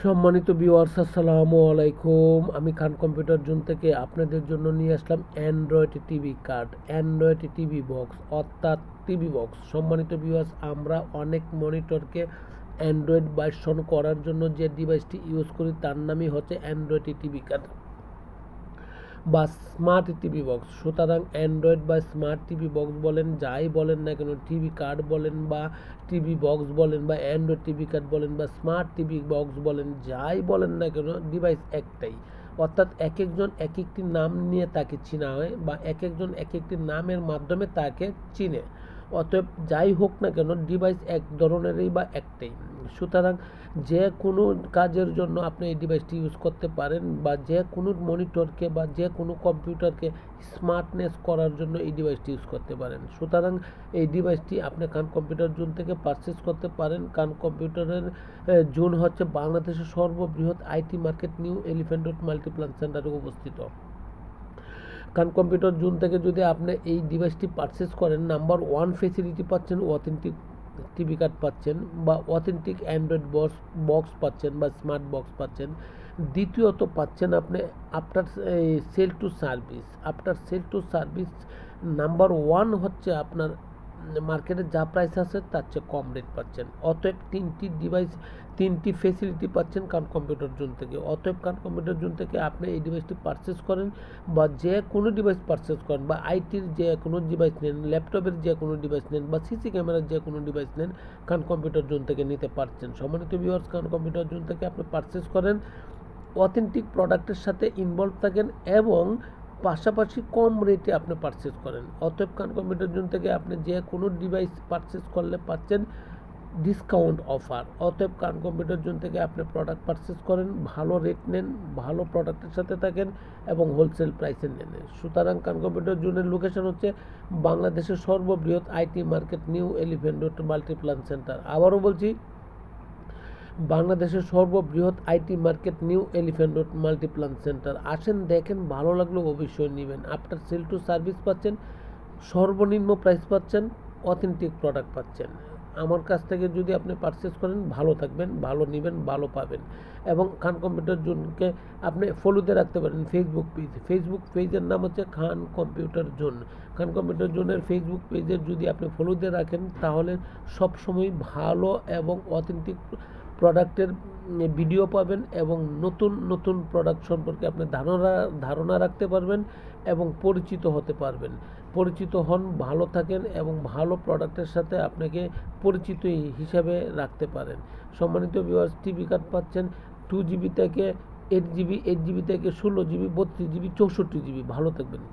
সম্মানিত ভিউয়ার্স, আসসালামু আলাইকুম। আমি খান কম্পিউটার জোন থেকে আপনাদের জন্য নিয়ে আসলাম Android TV card, Android TV box অর্থাৎ টিভি বক্স। সম্মানিত ভিউয়ার্স, আমরা অনেক মনিটরকে অ্যান্ড্রয়েড ভার্সন করার জন্য যে ডিভাইসটি ইউজ করি তার নামই হচ্ছে অ্যান্ড্রয়েড টিভি কার্ড বা স্মার্ট টিভি বক্স। সুতরাং অ্যান্ড্রয়েড বা স্মার্ট টিভি বক্স বলেন, যাই বলেন না কেন, টিভি কার্ড বলেন বা টিভি বক্স বলেন বা অ্যান্ড্রয়েড টিভি কার্ড বলেন বা স্মার্ট টিভি বক্স বলেন, যাই বলেন না কেন, ডিভাইস একটাই। অর্থাৎ এক একজন এক একটি নাম নিয়ে তাকে চেনা হয় বা এক একজন এক একটি নামের মাধ্যমে তাকে চিনে। অতএব যাই হোক না কেন, ডিভাইস এক ধরনেরই বা একটাই। সুতরাং যে কোনো কাজের জন্য আপনি এই ডিভাইসটি ইউজ করতে পারেন বা যে কোনো মনিটরকে বা যে কোনো কম্পিউটারকে স্মার্টনেস করার জন্য এই ডিভাইসটি ইউজ করতে পারেন। সুতরাং এই ডিভাইসটি আপনি খান কম্পিউটার জোন থেকে পারচেস করতে পারেন। খান কম্পিউটারের জোন হচ্ছে বাংলাদেশের সর্ববৃহৎ IT market new elephant road Multiplan সেন্টারে অবস্থিত। খান কম্পিউটার জোন থেকে যদি আপনি এই ডিভাইসটি পারচেস করেন, নাম্বার ওয়ান ফেসিলিটি পাচ্ছেন, অথেন্টিক টিভি কার্ড পাচ্ছেন বা অথেন্টিক অ্যান্ড্রয়েড বক্স পাচ্ছেন বা স্মার্ট বক্স পাচ্ছেন। দ্বিতীয়ত পাচ্ছেন আপনি after sale to service. Number one হচ্ছে আপনার মার্কেটে যা প্রাইস আছে তার চেয়ে কম রেট পাচ্ছেন। অতএব তিনটি ফেসিলিটি পাচ্ছেন খান কম্পিউটার জোন থেকে। অতএব খান কম্পিউটার জোন থেকে আপনি এই ডিভাইসটি পারচেস করেন বা যে কোনো ডিভাইস পারচেস করেন বা আইটির যে কোনো ডিভাইস নেন, ল্যাপটপের যে কোনো ডিভাইস নেন বা সিসি ক্যামেরার যে কোনো ডিভাইস নেন, খান কম্পিউটার জোন থেকে নিতে পারছেন। সম্মানিত ভিউয়ার্স, খান কম্পিউটার জোন থেকে আপনি পারচেস করেন, অথেন্টিক প্রোডাক্টের সাথে ইনভলভ থাকেন এবং পাশাপাশি কম রেটে আপনি পারচেস করেন। অতএব খান কম্পিউটার জোন থেকে আপনি যে কোনো ডিভাইস পারচেস করলে পাচ্ছেন ডিসকাউন্ট অফার। অতএব খান কম্পিউটার জোন থেকে আপনি প্রোডাক্ট পারচেস করেন, ভালো রেট নেন, ভালো প্রোডাক্টের সাথে থাকেন এবং হোলসেল প্রাইসে নেন। সুতরাং খান কম্পিউটার জোনের লোকেশন হচ্ছে বাংলাদেশের সর্ববৃহৎ IT market new elephant road Multiplan centre. আবারও বলছি, বাংলাদেশের সর্ববৃহৎ IT market new elephant road Multiplan centre. আসেন, দেখেন, ভালো লাগলো অবশ্যই নেবেন। আফটার সেল টু সার্ভিস পাচ্ছেন, সর্বনিম্ন প্রাইস পাচ্ছেন, অথেন্টিক প্রোডাক্ট পাচ্ছেন। আমার কাছ থেকে যদি আপনি পারচেস করেন, ভালো থাকবেন, ভালো নেবেন, ভালো পাবেন। এবং খান কম্পিউটার জোনকে আপনি ফলোতে রাখতে পারেন ফেসবুক পেজের নাম হচ্ছে খান কম্পিউটার জোন। খান কম্পিউটার জোনের ফেসবুক পেজের যদি আপনি ফলোতে রাখেন, তাহলে সবসময় ভালো এবং অথেন্টিক প্রোডাক্টের ভিডিও পাবেন এবং নতুন নতুন প্রোডাক্ট সম্পর্কে আপনি ধারণা রাখতে পারবেন এবং পরিচিত হতে পারবেন। পরিচিত হন, ভালো থাকেন এবং ভালো প্রোডাক্টের সাথে আপনাকে পরিচিত হিসাবে রাখতে পারেন। সম্মানিত ভিউয়ার্স, টিভি কার্ড পাচ্ছেন 2 জিবি থেকে 8 জিবি, 8 জিবি থেকে 16 জিবি, 32 জিবি, 64 জিবি। ভালো থাকবেন।